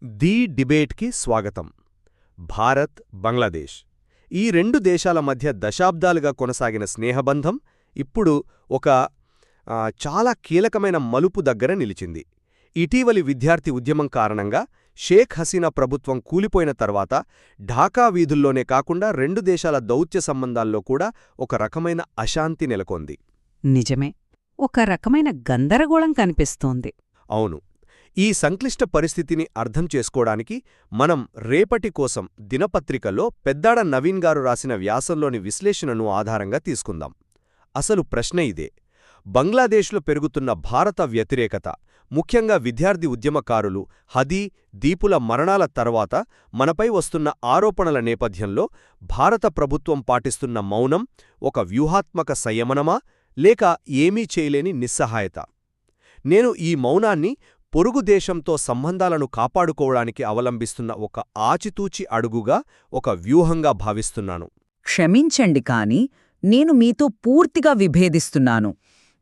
The డిబేట్కి స్వాగతం. భారత్, బంగ్లాదేశ్ ఈ రెండు దేశాల మధ్య దశాబ్దాలుగా కొనసాగిన స్నేహబంధం ఇప్పుడు ఒక చాలా కీలకమైన మలుపు దగ్గర నిలిచింది. ఇటీవలి విద్యార్థి ఉద్యమం కారణంగా షేక్ హసీనా ప్రభుత్వం కూలిపోయిన తర్వాత ఢాకా వీధుల్లోనే కాకుండా రెండు దేశాల దౌత్య సంబంధాల్లో కూడా ఒక రకమైన అశాంతి నెలకొంది. నిజమే, ఒక రకమైన గందరగోళం కనిపిస్తోంది. అవును. ఈ సంక్లిష్ట పరిస్థితిని అర్థం చేసుకోవడానికి మనం రేపటి కోసం దినపత్రికలో పెద్దాడ నవీన్ గారు రాసిన వ్యాసంలోని విశ్లేషణను ఆధారంగా తీసుకుందాం. అసలు ప్రశ్న ఇదే: బంగ్లాదేశ్లో పెరుగుతున్న భారత వ్యతిరేకత, ముఖ్యంగా విద్యార్థి ఉద్యమకారులు హదీ, దీపుల మరణాల తర్వాత మనపై వస్తున్న ఆరోపణల నేపథ్యంలో భారత ప్రభుత్వం పాటిస్తున్న మౌనం ఒక వ్యూహాత్మక సంయమనమా, లేక ఏమీ చేయలేని నిస్సహాయత? నేను ఈ మౌనాన్ని పొరుగు దేశంతో సంబంధాలను కాపాడుకోవడానికి అవలంబిస్తున్న ఒక ఆచితూచి అడుగుగా, ఒక వ్యూహంగా భావిస్తున్నాను. క్షమించండి కాని నేను మీతో పూర్తిగా విభేదిస్తున్నాను.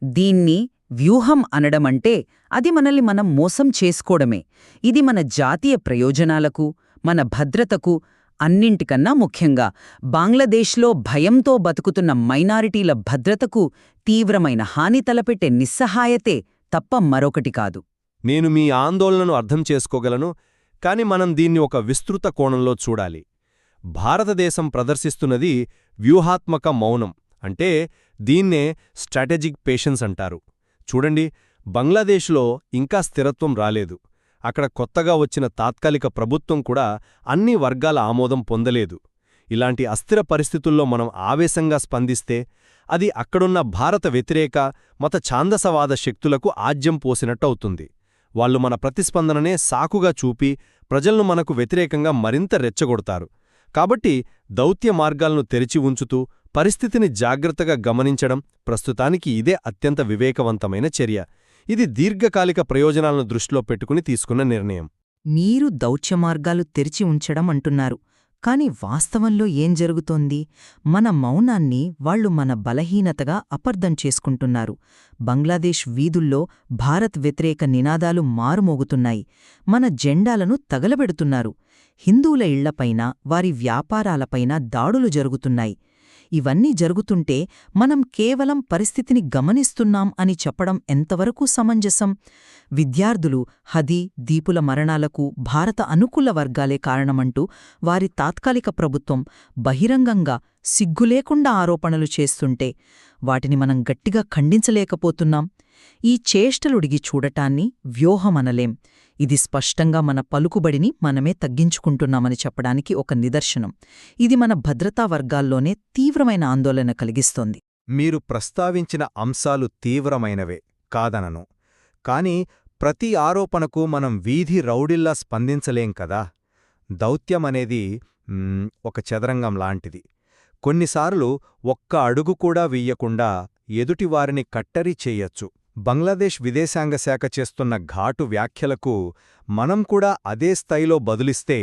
దీన్ని వ్యూహం అనడమంటే అది మనల్ని మనం మోసం చేసుకోవడమే. ఇది మన జాతీయ ప్రయోజనాలకు, మన భద్రతకు, అన్నింటికన్నా ముఖ్యంగా బంగ్లాదేశ్లో భయంతో బతుకుతున్న మైనారిటీల భద్రతకు తీవ్రమైన హాని తలపెట్టే నిస్సహాయతే తప్ప మరొకటి కాదు. నేను మీ ఆందోళనను అర్థం చేసుకోగలను, కాని మనం దీన్ని ఒక విస్తృత కోణంలో చూడాలి. భారతదేశం ప్రదర్శిస్తున్నది వ్యూహాత్మక మౌనం, అంటే దీన్నే స్ట్రాటజిక్ పేషెన్స్ అంటారు. చూడండి, బంగ్లాదేశ్లో ఇంకా స్థిరత్వం రాలేదు. అక్కడ కొత్తగా వచ్చిన తాత్కాలిక ప్రభుత్వం కూడా అన్ని వర్గాల ఆమోదం పొందలేదు. ఇలాంటి అస్థిర పరిస్థితుల్లో మనం ఆవేశంగా స్పందిస్తే అది అక్కడున్న భారత వ్యతిరేక మత ఛాందసవాద శక్తులకు ఆజ్యం పోసినట్టవుతుంది. వాళ్లు మన ప్రతిస్పందననే సాకుగా చూపి ప్రజలను మనకు వ్యతిరేకంగా మరింత రెచ్చగొడతారు. కాబట్టి దౌత్య మార్గాలను తెరిచి ఉంచుతూ పరిస్థితిని జాగ్రత్తగా గమనించడం ప్రస్తుతానికి ఇదే అత్యంత వివేకవంతమైన చర్య. ఇది దీర్ఘకాలిక ప్రయోజనాలను దృష్టిలో పెట్టుకుని తీసుకున్న నిర్ణయం. మీరు దౌత్య మార్గాలు తెరిచి ఉంచడం అంటున్నారు, కాని వాస్తవంలో ఏం జరుగుతోంది? మన మౌనాన్ని వాళ్లు మన బలహీనతగా అపర్థం చేసుకుంటున్నారు. బంగ్లాదేశ్ వీధుల్లో భారత్ వ్యతిరేక నినాదాలు మారుమోగుతున్నాయి. మన జెండాలను తగలబెడుతున్నారు. హిందువుల ఇళ్లపైన, వారి వ్యాపారాలపైన దాడులు జరుగుతున్నాయి. ఇవన్నీ జరుగుతుంటే మనం కేవలం పరిస్థితిని గమనిస్తున్నాం అని చెప్పడం ఎంతవరకు సమంజసం? విద్యార్థులు హదీ, దీపుల మరణాలకు భారత అనుకూల వర్గాలే కారణమంటూ వారి తాత్కాలిక ప్రభుత్వం బహిరంగంగా సిగ్గులేకుండా ఆరోపణలు చేస్తుంటే వాటిని మనం గట్టిగా ఖండించలేకపోతున్నాం. ఈ చేష్టలుడిగి చూడటాన్ని వ్యూహమనలేం. ఇది స్పష్టంగా మన పలుకుబడిని మనమే తగ్గించుకుంటున్నామని చెప్పడానికి ఒక నిదర్శనం. ఇది మన భద్రతా వర్గాల్లోనే తీవ్రమైన ఆందోళన కలిగిస్తోంది. మీరు ప్రస్తావించిన అంశాలు తీవ్రమైనవే, కాదనను. కాని ప్రతి ఆరోపణకు మనం వీధి రౌడిల్లా స్పందించలేం కదా. దౌత్యమనేది ఒక చదరంగం లాంటిది. కొన్నిసార్లు ఒక్క అడుగు కూడా వెయ్యకుండా ఎదుటివారిని కట్టరి చెయ్యొచ్చు. బంగ్లాదేశ్ విదేశాంగ శాఖ చేస్తున్న ఘాటు వ్యాఖ్యలకు మనం కూడా అదే స్థాయిలో బదులిస్తే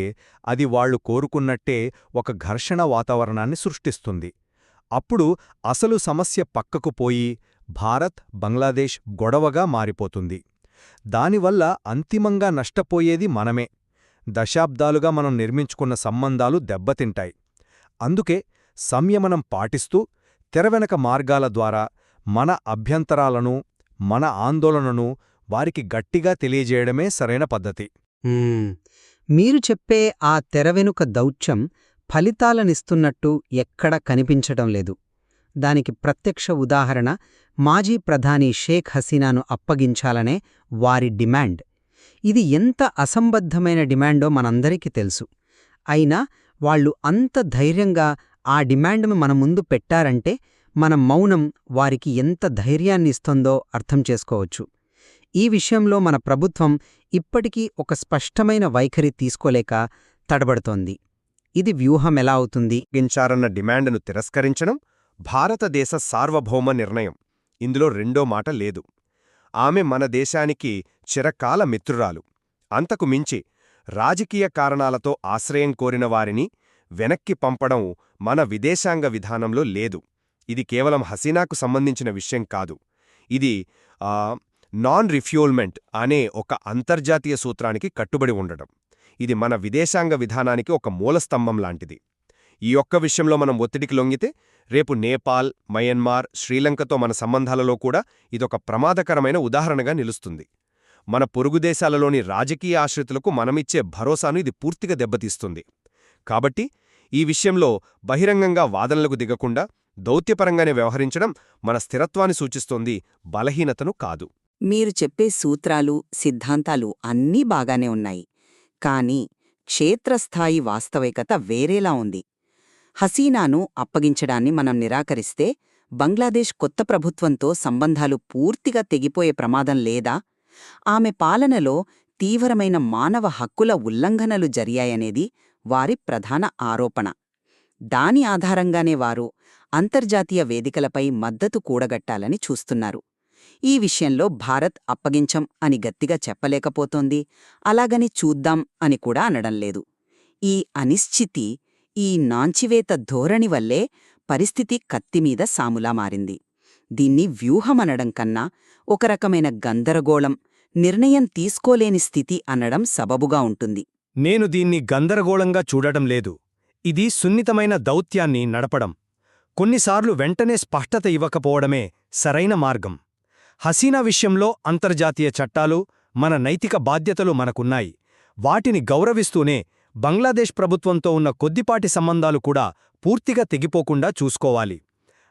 అది వాళ్లు కోరుకున్నట్టే ఒక ఘర్షణ వాతావరణాన్ని సృష్టిస్తుంది. అప్పుడు అసలు సమస్య పక్కకు పోయి భారత్, బంగ్లాదేశ్ గొడవగా మారిపోతుంది. దానివల్ల అంతిమంగా నష్టపోయేది మనమే. దశాబ్దాలుగా మనం నిర్మించుకున్న సంబంధాలు దెబ్బతింటాయి. అందుకే సంయమనం పాటిస్తూ తెరవెనక మార్గాల ద్వారా మన అభ్యంతరాలను, మన ఆందోళనను వారికి గట్టిగా తెలియజేయడమే సరైన పద్ధతి. మీరు చెప్పే ఆ తెరవెనుక దౌత్యం ఫలితాలనిస్తున్నట్టు ఎక్కడ కనిపించటం లేదు. దానికి ప్రత్యక్ష ఉదాహరణ మాజీ ప్రధాని షేక్ హసీనాను అప్పగించాలనే వారి డిమాండ్. ఇది ఎంత అసంబద్ధమైన డిమాండో మనందరికీ తెలుసు. అయినా వాళ్లు అంత ధైర్యంగా ఆ డిమాండ్ను మన ముందు పెట్టారంటే మన మౌనం వారికి ఎంత ధైర్యాన్నిస్తోందో అర్థం చేసుకోవచ్చు. ఈ విషయంలో మన ప్రభుత్వం ఇప్పటికీ ఒక స్పష్టమైన వైఖరి తీసుకోలేక తడబడుతోంది. ఇది వ్యూహమెలా అవుతుంది? గించారన్న డిమాండ్ను తిరస్కరించడం భారతదేశ సార్వభౌమ నిర్ణయం. ఇందులో రెండో మాట లేదు. ఆమె మన దేశానికి చిరకాల మిత్రురాలు. అంతకు మించి రాజకీయ కారణాలతో ఆశ్రయం కోరిన వారిని వెనక్కి పంపడం మన విదేశాంగ విధానంలో లేదు. ఇది కేవలం హసీనాకు సంబంధించిన విషయం కాదు. ఇది నాన్ రిఫ్యూల్మెంట్ అనే ఒక అంతర్జాతీయ సూత్రానికి కట్టుబడి ఉండడం. ఇది మన విదేశాంగ విధానానికి ఒక మూలస్తంభం లాంటిది. ఈ ఒక్క విషయంలో మనం ఒత్తిడికి లొంగితే రేపు నేపాల్, మయన్మార్, శ్రీలంకతో మన సంబంధాలలో కూడా ఇదొక ప్రమాదకరమైన ఉదాహరణగా నిలుస్తుంది. మన పొరుగుదేశాలలోని రాజకీయ ఆశ్రితులకు మనమిచ్చే భరోసాను ఇది పూర్తిగా దెబ్బతీస్తుంది. కాబట్టి ఈ విషయంలో బహిరంగంగా వాదనలకు దిగకుండా దౌత్యపరంగానే వ్యవహరించడం మన స్థిరత్వాన్ని సూచిస్తోంది, బలహీనతను కాదు. మీరు చెప్పే సూత్రాలు, సిద్ధాంతాలు అన్నీ బాగానే ఉన్నాయి. కానీ క్షేత్రస్థాయి వాస్తవికత వేరేలా ఉంది. హసీనాను అప్పగించడాన్ని మనం నిరాకరిస్తే బంగ్లాదేశ్ కొత్త ప్రభుత్వంతో సంబంధాలు పూర్తిగా తెగిపోయే ప్రమాదం లేదా? ఆమె పాలనలో తీవ్రమైన మానవ హక్కుల ఉల్లంఘనలు జరిగాయనేది వారి ప్రధాన ఆరోపణ. దాని ఆధారంగానే వారు అంతర్జాతీయ వేదికలపై మద్దతు కూడగట్టాలని చూస్తున్నారు. ఈ విషయంలో భారత్ అప్పగించం అని గట్టిగా చెప్పలేకపోతోంది, అలాగని చూద్దాం అని కూడా అనడంలేదు. ఈ అనిశ్చితి, ఈ నాంచివేత ధోరణి వల్లే పరిస్థితి కత్తిమీద సాములా మారింది. దీన్ని వ్యూహమనడం కన్నా ఒక రకమైన గందరగోళం, నిర్ణయం తీసుకోలేని స్థితి అనడం సబబుగా ఉంటుంది. నేను దీన్ని గందరగోళంగా చూడటం లేదు. ఇది సున్నితమైన దౌత్యాన్ని నడపడం. కొన్నిసార్లు వెంటనే స్పష్టత ఇవ్వకపోవడమే సరైన మార్గం. హసీనా విషయంలో అంతర్జాతీయ చట్టాలు, మన నైతిక బాధ్యతలు మనకున్నాయి. వాటిని గౌరవిస్తూనే బంగ్లాదేశ్ ప్రభుత్వంతో ఉన్న కొద్దిపాటి సంబంధాలు కూడా పూర్తిగా తెగిపోకుండా చూసుకోవాలి.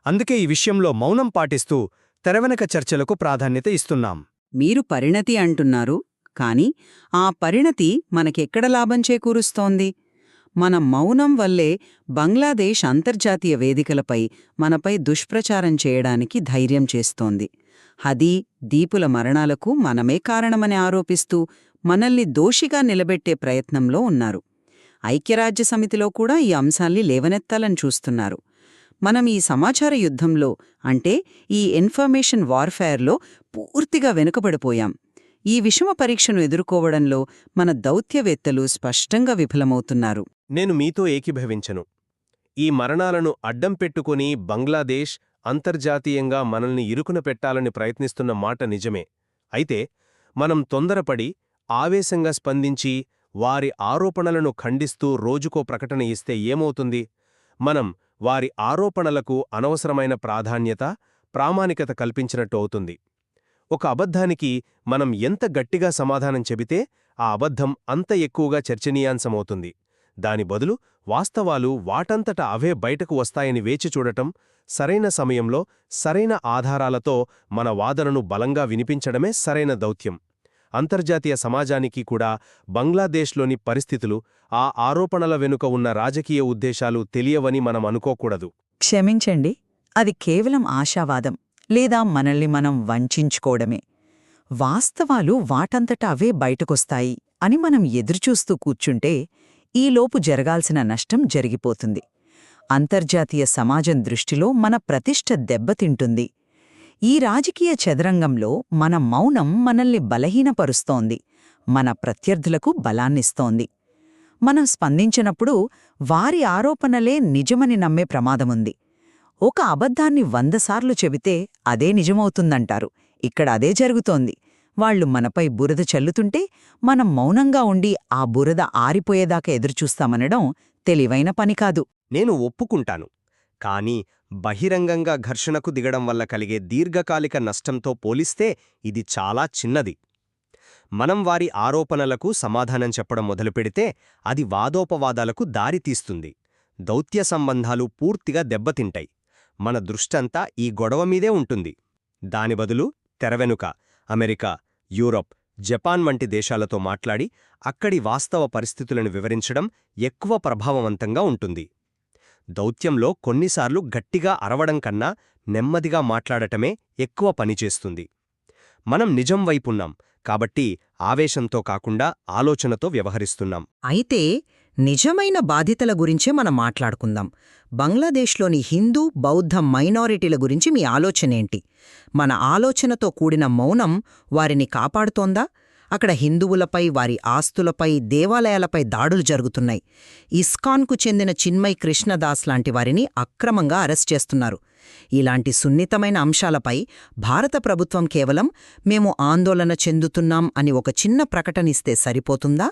అందుకే ఈ విషయంలో మౌనం పాటిస్తూ తెరవెనక చర్చలకు ప్రాధాన్యత ఇస్తున్నాం. మీరు పరిణతి అంటున్నారు, కాని ఆ పరిణతి మనకెక్కడ లాభం చేకూరుస్తోంది? మన మౌనం వల్లే బంగ్లాదేశ్ అంతర్జాతీయ వేదికలపై మనపై దుష్ప్రచారం చేయడానికి ధైర్యం చేస్తోంది. హదీ, దీపుల మరణాలకు మనమే కారణమని ఆరోపిస్తూ మనల్ని దోషిగా నిలబెట్టే ప్రయత్నంలో ఉన్నారు. ఐక్యరాజ్యసమితిలో కూడా ఈ అంశాల్ని లేవనెత్తాలని చూస్తున్నారు. మనం ఈ సమాచార యుద్ధంలో, అంటే ఈ ఇన్ఫర్మేషన్ వార్ఫేర్లో పూర్తిగా వెనుకబడిపోయాం. ఈ విషమ పరీక్షను ఎదుర్కోవడంలో మన దౌత్యవేత్తలు స్పష్టంగా విఫలమవుతున్నారు. నేను మీతో ఏకీభవించను. ఈ మరణాలను అడ్డం పెట్టుకుని బంగ్లాదేశ్ అంతర్జాతీయంగా మనల్ని ఇరుకున పెట్టాలని ప్రయత్నిస్తున్న మాట నిజమే. అయితే మనం తొందరపడి, ఆవేశంగా స్పందించి వారి ఆరోపణలను ఖండిస్తూ రోజుకో ప్రకటన ఇస్తే ఏమవుతుంది? మనం వారి ఆరోపణలకు అనవసరమైన ప్రాధాన్యత, ప్రామాణికత కల్పించినట్టు అవుతుంది. ఒక అబద్ధానికి మనం ఎంత గట్టిగా సమాధానం చెబితే ఆ అబద్ధం అంత ఎక్కువగా చర్చనీయాంశమవుతుంది. దాని బదులు వాస్తవాలు వాటంతట అవే బయటకు వస్తాయని వేచి చూడటం, సరైన సమయంలో సరైన ఆధారాలతో మన వాదనను బలంగా వినిపించడమే సరైన దౌత్యం. అంతర్జాతీయ సమాజానికి కూడా బంగ్లాదేశ్లోని పరిస్థితులు, ఆ ఆరోపణల వెనుక ఉన్న రాజకీయ ఉద్దేశాలు తెలియవని మనం అనుకోకూడదు. క్షమించండి, అది కేవలం ఆశావాదం లేదా మనల్ని మనం వంచించుకోవడమే. వాస్తవాలు వాటంతట అవే బయటకొస్తాయి అని మనం ఎదురుచూస్తూ కూర్చుంటే ఈలోపు జరగాల్సిన నష్టం జరిగిపోతుంది. అంతర్జాతీయ సమాజం దృష్టిలో మన ప్రతిష్ఠ దెబ్బతింటుంది. ఈ రాజకీయ చదరంగంలో మన మౌనం మనల్ని బలహీనపరుస్తోంది, మన ప్రత్యర్థులకు బలాన్నిస్తోంది. మనం స్పందించినప్పుడు వారి ఆరోపణలే నిజమని నమ్మే ప్రమాదముంది. ఒక అబద్ధాన్ని 100 సార్లు చెబితే అదే నిజమవుతుందంటారు. ఇక్కడ అదే జరుగుతోంది. వాళ్లు మనపై బురద చల్లుతుంటే మనం మౌనంగా ఉండి ఆ బురద ఆరిపోయేదాకా ఎదురుచూస్తామనడం తెలివైన పని కాదు. నేను ఒప్పుకుంటాను. కానీ బహిరంగంగా ఘర్షణకు దిగడం వల్ల కలిగే దీర్ఘకాలిక నష్టంతో పోలిస్తే ఇది చాలా చిన్నది. మనం వారి ఆరోపణలకు సమాధానం చెప్పడం మొదలుపెడితే అది వాదోపవాదాలకు దారితీస్తుంది. దౌత్య సంబంధాలు పూర్తిగా దెబ్బతింటాయి. మన దృష్టంతా ఈ గొడవమీదే ఉంటుంది. దాని బదులు తెరవెనుక అమెరికా, యూరప్, జపాన్ వంటి దేశాలతో మాట్లాడి అక్కడి వాస్తవ పరిస్థితులను వివరించడం ఎక్కువ ప్రభావవంతంగా ఉంటుంది. దౌత్యంలో కొన్నిసార్లు గట్టిగా అరవడం కన్నా నెమ్మదిగా మాట్లాడటమే ఎక్కువ పనిచేస్తుంది. మనం నిజం వైపున్నాం కాబట్టి ఆవేశంతో కాకుండా ఆలోచనతో వ్యవహరిస్తున్నాం. అయితే నిజమైన బాధితుల గురించే మనం మాట్లాడుకుందాం. బంగ్లాదేశ్లోని హిందూ, బౌద్ధ మైనారిటీల గురించి మీ ఆలోచనేంటి? మన ఆలోచనతో కూడిన మౌనం వారిని కాపాడుతోందా? అక్కడ హిందువులపై, వారి ఆస్తులపై, దేవాలయాలపై దాడులు జరుగుతున్నాయి. ఇస్కాన్కు చెందిన చిన్మయ్ కృష్ణదాస్ లాంటి వారిని అక్రమంగా అరెస్ట్ చేస్తున్నారు. ఇలాంటి సున్నితమైన అంశాలపై భారత ప్రభుత్వం కేవలం మేము ఆందోళన చెందుతున్నాం అని ఒక చిన్న ప్రకటనిస్తే సరిపోతుందా?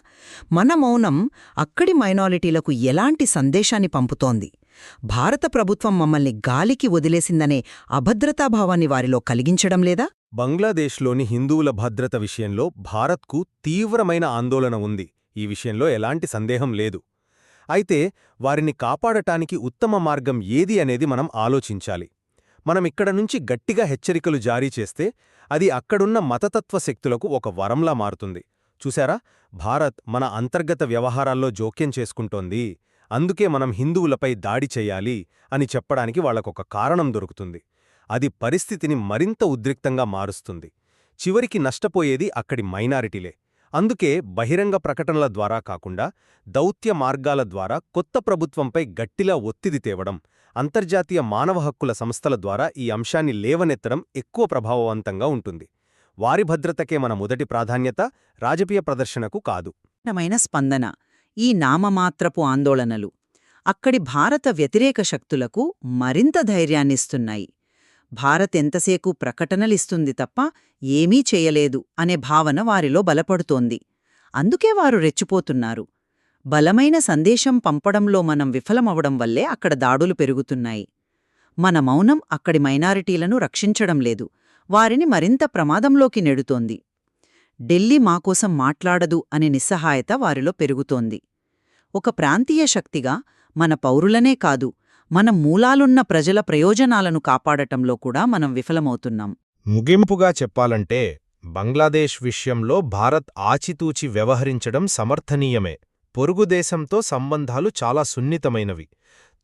మన మౌనం అక్కడి మైనారిటీలకు ఎలాంటి సందేశాన్ని పంపుతోంది? భారత ప్రభుత్వం మమ్మల్ని గాలికి వదిలేసిందనే అభద్రతాభావాన్ని వారిలో కలిగించడం లేదా? బంగ్లాదేశ్లోని హిందువుల భద్రత విషయంలో భారత్కు తీవ్రమైన ఆందోళన ఉంది. ఈ విషయంలో ఎలాంటి సందేహం లేదు. అయితే వారిని కాపాడటానికి ఉత్తమ మార్గం ఏది అనేది మనం ఆలోచించాలి. మనమిక్కడ నుంచి గట్టిగా హెచ్చరికలు జారీ చేస్తే అది అక్కడున్న మతతత్వ శక్తులకు ఒక వరంలా మారుతుంది. చూశారా, భారత్ మన అంతర్గత వ్యవహారాల్లో జోక్యం చేసుకుంటోంది, అందుకే మనం హిందువులపై దాడి చెయ్యాలి అని చెప్పడానికి వాళ్లకొక కారణం దొరుకుతుంది. అది పరిస్థితిని మరింత ఉద్రిక్తంగా మారుస్తుంది. చివరికి నష్టపోయేది అక్కడి మైనారిటీలే. అందుకే బహిరంగ ప్రకటనల ద్వారా కాకుండా దౌత్య మార్గాల ద్వారా కొత్త ప్రభుత్వంపై గట్టిలా ఒత్తిడి తేవడం, అంతర్జాతీయ మానవ హక్కుల సంస్థల ద్వారా ఈ అంశాన్ని లేవనెత్తడం ఎక్కువ ప్రభావవంతంగా ఉంటుంది. వారి భద్రతకే మన మొదటి ప్రాధాన్యత, రాజకీయ ప్రదర్శనకు కాదు. స్పందన ఈ నామమాత్రపు ఆందోళనలు అక్కడి భారత వ్యతిరేక శక్తులకు మరింత ధైర్యాన్నిస్తున్నాయి. భారత్ ఎంతసేపు ప్రకటనలిస్తుంది తప్ప ఏమీ చేయలేదు అనే భావన వారిలో బలపడుతోంది. అందుకే వారు రెచ్చిపోతున్నారు. బలమైన సందేశం పంపడంలో మనం విఫలమవడం వల్లే అక్కడ దాడులు పెరుగుతున్నాయి. మన మౌనం అక్కడి మైనారిటీలను రక్షించడం లేదు, వారిని మరింత ప్రమాదంలోకి నెడుతోంది. ఢిల్లీ మాకోసం మాట్లాడదు అనే నిస్సహాయత వారిలో పెరుగుతోంది. ఒక ప్రాంతీయ శక్తిగా మన పౌరులనే కాదు, మన మూలాలున్న ప్రజల ప్రయోజనాలను కాపాడటంలో కూడా మనం విఫలమవుతున్నాం. ముగింపుగా చెప్పాలంటే బంగ్లాదేశ్ విషయంలో భారత్ ఆచితూచి వ్యవహరించడం సమర్థనీయమే. పొరుగుదేశంతో సంబంధాలు చాలా సున్నితమైనవి.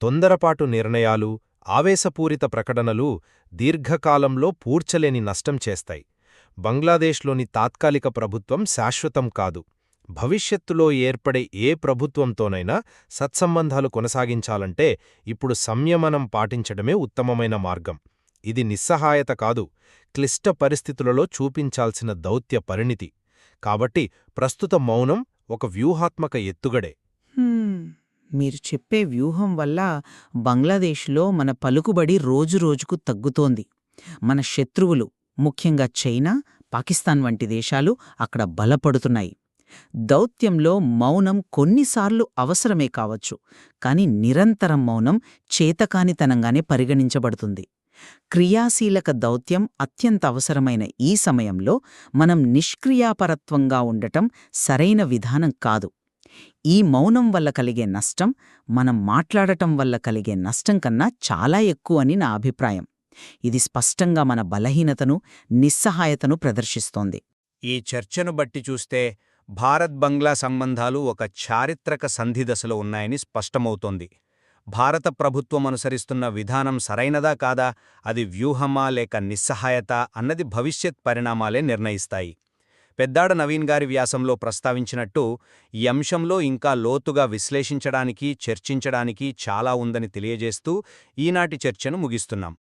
తొందరపాటు నిర్ణయాలు, ఆవేశపూరిత ప్రకటనలు దీర్ఘకాలంలో పూడ్చలేని నష్టం చేస్తాయి. బంగ్లాదేశ్లోని తాత్కాలిక ప్రభుత్వం శాశ్వతం కాదు. భవిష్యత్తులో ఏర్పడే ఏ ప్రభుత్వంతోనైనా సత్సంబంధాలు కొనసాగించాలంటే ఇప్పుడు సంయమనం పాటించడమే ఉత్తమమైన మార్గం. ఇది నిస్సహాయత కాదు, క్లిష్ట పరిస్థితులలో చూపించాల్సిన దౌత్య పరిణితి. కాబట్టి ప్రస్తుత మౌనం ఒక వ్యూహాత్మక ఎత్తుగడే. మీరు చెప్పే వ్యూహం వల్ల బంగ్లాదేశ్లో మన పలుకుబడి రోజురోజుకు తగ్గుతోంది. మన శత్రువులు, ముఖ్యంగా చైనా, పాకిస్తాన్ వంటి దేశాలు అక్కడ బలపడుతున్నాయి. దౌత్యంలో మౌనం కొన్నిసార్లు అవసరమే కావచ్చు, కాని నిరంతరం మౌనం చేతకానితనంగానే పరిగణించబడుతుంది. క్రియాశీలక దౌత్యం అత్యంత అవసరమైన ఈ సమయంలో మనం నిష్క్రియాపరత్వంగా ఉండటం సరైన విధానం కాదు. ఈ మౌనం వల్ల కలిగే నష్టం మనం మాట్లాడటం వల్ల కలిగే నష్టం కన్నా చాలా ఎక్కువని నా అభిప్రాయం. ఇది స్పష్టంగా మన బలహీనతను, నిస్సహాయతను ప్రదర్శిస్తోంది. ఈ చర్చను బట్టి చూస్తే భారత్-బంగ్లా సంబంధాలు ఒక చారిత్రక సంధిదశలో ఉన్నాయని స్పష్టమవుతోంది. భారత ప్రభుత్వం అనుసరిస్తున్న విధానం సరైనదా కాదా, అది వ్యూహమా లేక నిస్సహాయత అన్నది భవిష్యత్ పరిణామాలే నిర్ణయిస్తాయి. పెద్దాడ నవీన్ గారి వ్యాసంలో ప్రస్తావించినట్టు ఈ అంశంలో ఇంకా లోతుగా విశ్లేషించడానికి, చర్చించడానికి చాలా ఉందని తెలియజేస్తూ ఈనాటి చర్చను ముగిస్తున్నాం.